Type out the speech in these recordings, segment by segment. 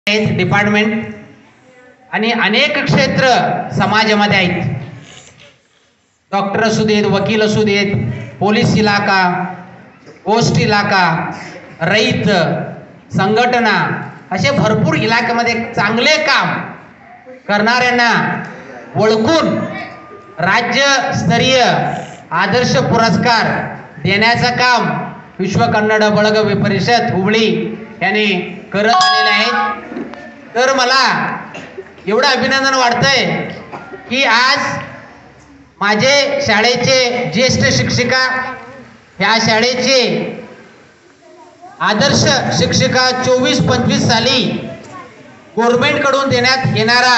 Department आणि अनेक क्षेत्र समाजामध्ये आहेत. डॉक्टर असू देत, वकील असू देत, पोलीस इलाका, पोस्ट इलाका, रईत संघटना, असे भरपूर इलाक्यामध्ये चांगले काम करणाऱ्यांना ओळखून राज्यस्तरीय आदर्श पुरस्कार देण्याचं काम विश्व कन्नड बळग परिषद हुबळी यांनी करत आलेले आहेत. तर मला एवढं अभिनंदन वाटतंय की आज माझे शाळेचे ज्येष्ठ शिक्षिका, ह्या शाळेचे आदर्श शिक्षिका 24-25 साली गव्हर्नमेंटकडून देण्यात येणारा,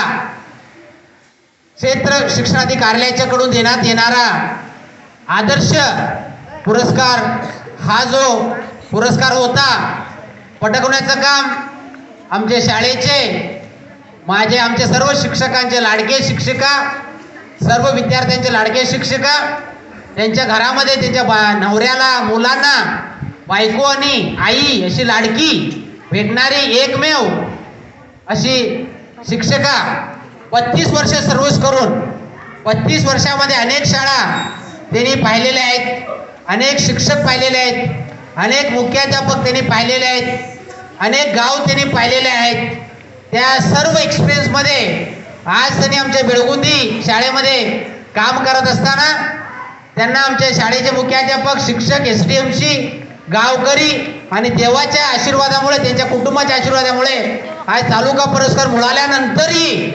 क्षेत्र शिक्षणाधिकाऱ्याच्याकडून देण्यात येणारा आदर्श पुरस्कार, हा जो पुरस्कार होता पटकवण्याचं काम आमचे शाळेचे आमचे सर्व शिक्षकांचे लाडके शिक्षिका, सर्व विद्यार्थ्यांचे लाडके शिक्षिका, त्यांच्या घरामध्ये त्यांच्या नवऱ्याला, मुलांना बायको आणि आई अशी लाडकी भेटणारी एकमेव अशी शिक्षिका 32 वर्ष सर्व्हिस करून 32 वर्षामध्ये अनेक शाळा त्यांनी पाहिलेल्या आहेत, अनेक शिक्षक पाहिलेले आहेत, अनेक मुख्याध्यापक त्यांनी पाहिलेले आहेत, अनेक गाव त्यांनी पाहिलेले आहेत. त्या सर्व एक्सपिरियन्समध्ये आज त्यांनी आमच्या बेळगुंदी शाळेमध्ये काम करत असताना त्यांना आमच्या शाळेचे मुख्याध्यापक, शिक्षक, SDMC, गावकरी आणि देवाच्या आशीर्वादामुळे, त्यांच्या कुटुंबाच्या आशीर्वादामुळे आज तालुका पुरस्कार मिळाल्यानंतरही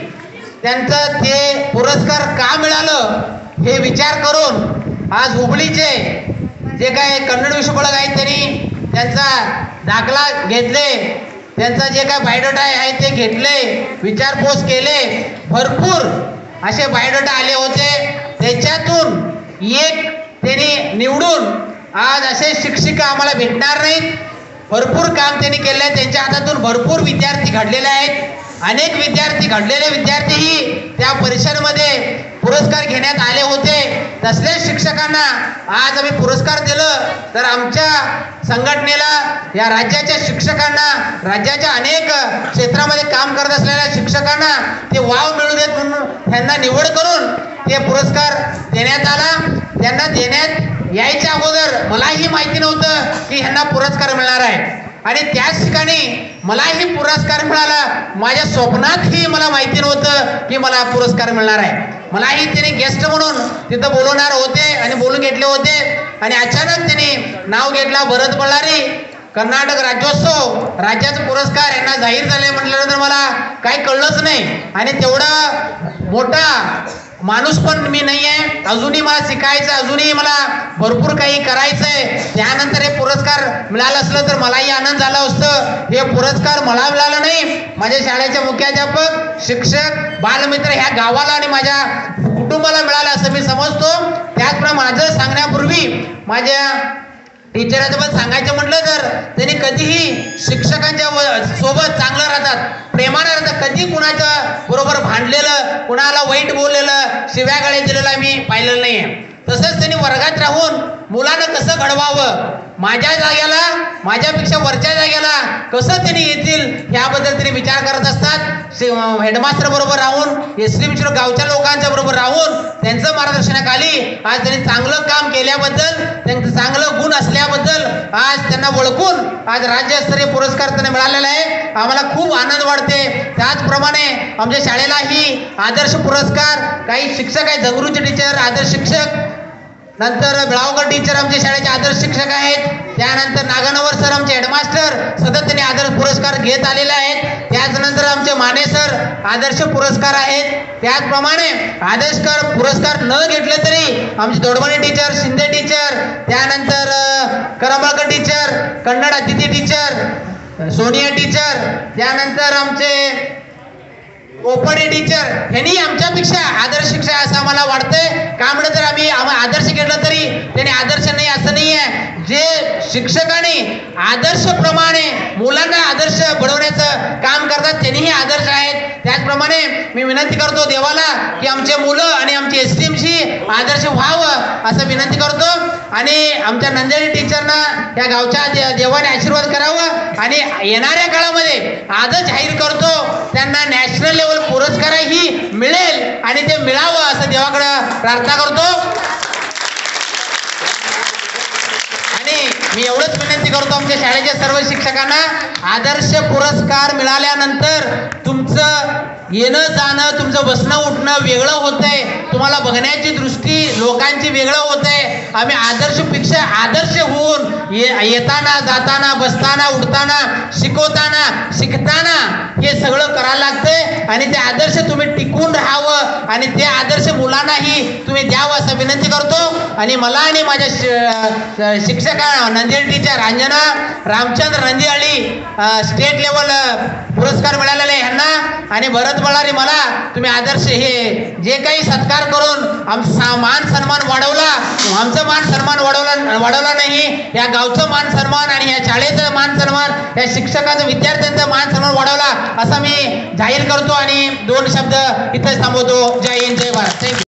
त्यांचं ते पुरस्कार का मिळालं हे विचार करून आज हुबळीचे जे काय कन्नड विश्वबळग आहेत त्यांनी त्यांचा दाखला घेतले, त्यांचा जे काय बायोडाटा आहे ते घेतले, विचारपूस केले. भरपूर असे बायोडाटा आले होते, त्याच्यातून एक त्यांनी निवडून आज असे शिक्षिका आम्हाला भेटणार नाहीत. भरपूर काम त्यांनी केले आहे, त्यांच्या हातातून भरपूर विद्यार्थी घडलेले आहेत. अनेक विद्यार्थी, घडलेले विद्यार्थीही त्या परिषदेमध्ये पुरस्कार घेण्यात आले होते. तसल्या शिक्षकांना आज आम्ही पुरस्कार दिलं तर आमच्या संघटनेला, या राज्याच्या शिक्षकांना, राज्याच्या अनेक क्षेत्रामध्ये काम करत असलेल्या शिक्षकांना ते वाव मिळू देत म्हणून त्यांना निवड करून ते पुरस्कार देण्यात आला. त्यांना देण्यात यायच्या अगोदर मलाही माहिती नव्हतं की ह्यांना पुरस्कार मिळणार आहे आणि त्याच ठिकाणी मलाही पुरस्कार मिळाला. माझ्या स्वप्नातही मला माहिती नव्हतं की मला पुरस्कार मिळणार आहे. मलाही त्यांनी गेस्ट म्हणून तिथं बोलवणार होते आणि बोलून घेतले होते आणि अचानक त्यांनी नाव घेतला भरत बळ्ळारी, कर्नाटक राज्योत्सव, राज्याचा पुरस्कार यांना जाहीर झाले. म्हटल्यानंतर मला काही कळलंच नाही आणि तेवढा मोठा माणूस पण मी नाही आहे. अजूनही मला शिकायचं, अजूनही मला भरपूर काही करायचं आहे. त्यानंतर हे पुरस्कार मिळालं असलं तर मलाही आनंद झाला असतं. हे पुरस्कार मला मिळालं नाही, माझ्या शाळेचे मुख्याध्यापक, शिक्षक, बालमित्र ह्या गावाला आणि माझ्या कुटुंबाला मिळालं असं मी समजतो. त्याचप्रमाणे माझं सांगण्यापूर्वी माझ्या टीचरांचं पण सांगायचं म्हटलं तर त्यांनी कधीही शिक्षकांच्या सोबत चांगलं राहतात, प्रेमानं राहतात. कधी कुणाच्या बरोबर भांडलेलं, कुणाला वाईट बोललेलं, शिव्यागाळी दिलेलं मी पाहिलेलं नाही आहे. तसंच त्यांनी वर्गात राहून मुलांना कसं घडवावं, माझ्या जाग्याला, माझ्यापेक्षा वरच्या जाग्याला कसं त्यांनी येतील ह्याबद्दल त्यांनी विचार करत असतात. हेडमास्टर बरोबर राहून, SDMC गावच्या लोकांच्या बरोबर राहून त्यांचं मार्गदर्शनाखाली आज त्यांनी चांगलं काम केल्याबद्दल, त्यांचं चांगलं गुण असल्याबद्दल आज त्यांना ओळखून आज राज्यस्तरीय पुरस्कार त्यांना मिळालेला आहे. आम्हाला खूप आनंद वाटते. त्याचप्रमाणे आमच्या शाळेलाही आदर्श पुरस्कार, काही शिक्षक आहेत, जंगरूचे टीचर आदर्श शिक्षक, नंतर बेळगावकर टीचर आमच्या शाळेचे आदर्श शिक्षक आहेत, त्यानंतर नागानवर सर आमचे हेडमास्टर सतत त्यांनी आदर्श पुरस्कार घेत आलेले आहेत. त्याचनंतर आमचे माने सर आदर्श पुरस्कार आहेत. त्याचप्रमाणे आदर्श पुरस्कार न घेतले तरी आमचे दोडमणी टीचर, शिंदे टीचर, त्यानंतर करंबळकर टीचर, कन्नड अतिथी टीचर, सोनिया टीचर, त्यानंतर आमचे ओपडे टीचर, ह्यांनी आमच्यापेक्षा आदर्श शिक्षक असं आम्हाला वाटतंय. का म्हणलं तर आम्ही आदर्श घेतलं तरी त्यांनी आदर्श नाही असं नाही आहे. जे शिक्षकांनी आदर्शप्रमाणे मुलांना आदर्श घडवण्याचं काम करतात त्यांनीही आदर्श आहेत. त्याचप्रमाणे मी विनंती करतो देवाला की आमचे मुलं आणि आमची SDMC आदर्श व्हावं असं विनंती करतो आणि आमच्या नंदेली टीचरना या गावच्या देवाने आशीर्वाद करावा आणि येणाऱ्या काळामध्ये आजच जाहीर करतो प्रार्थना करतो आणि मी एवढंच विनंती करतो आमच्या शाळेच्या सर्व शिक्षकांना, आदर्श पुरस्कार मिळाल्यानंतर तुमचं येणं जाणं, तुमचं बसणं उठणं वेगळं होतंय, तुम्हाला बघण्याची दृष्टी लोकांची वेगळं होतंय. आम्ही आदर्शपेक्षा आदर्श होऊन येताना जाताना बसताना उठताना शिकवताना शिकताना हे सगळं करायला लागतंय आणि ते आदर्श तुम्ही टिकून राहावं आणि ते आदर्श मुलांनाही तुम्ही द्यावं असं विनंती करतो. आणि मला आणि माझ्या शिक्षका Nandiyali teacher Anjana Ramchandra Nandiyali state level पुरस्कार मिळालेले आहे ह्यांना आणि भरत बळारी मला तुम्ही आदर्श हे जे काही सत्कार करून आमचा मान सन्मान वाढवला, आमचं मान सन्मान वाढवला नाही, या गावचं मान सन्मान आणि या शाळेचं मान सन्मान, या शिक्षकाचं विद्यार्थ्यांचा मान सन्मान वाढवला असं मी जाहीर करतो आणि 2 शब्द इथेच थांबवतो. जय हिंद, जय भारत. थँक्यू.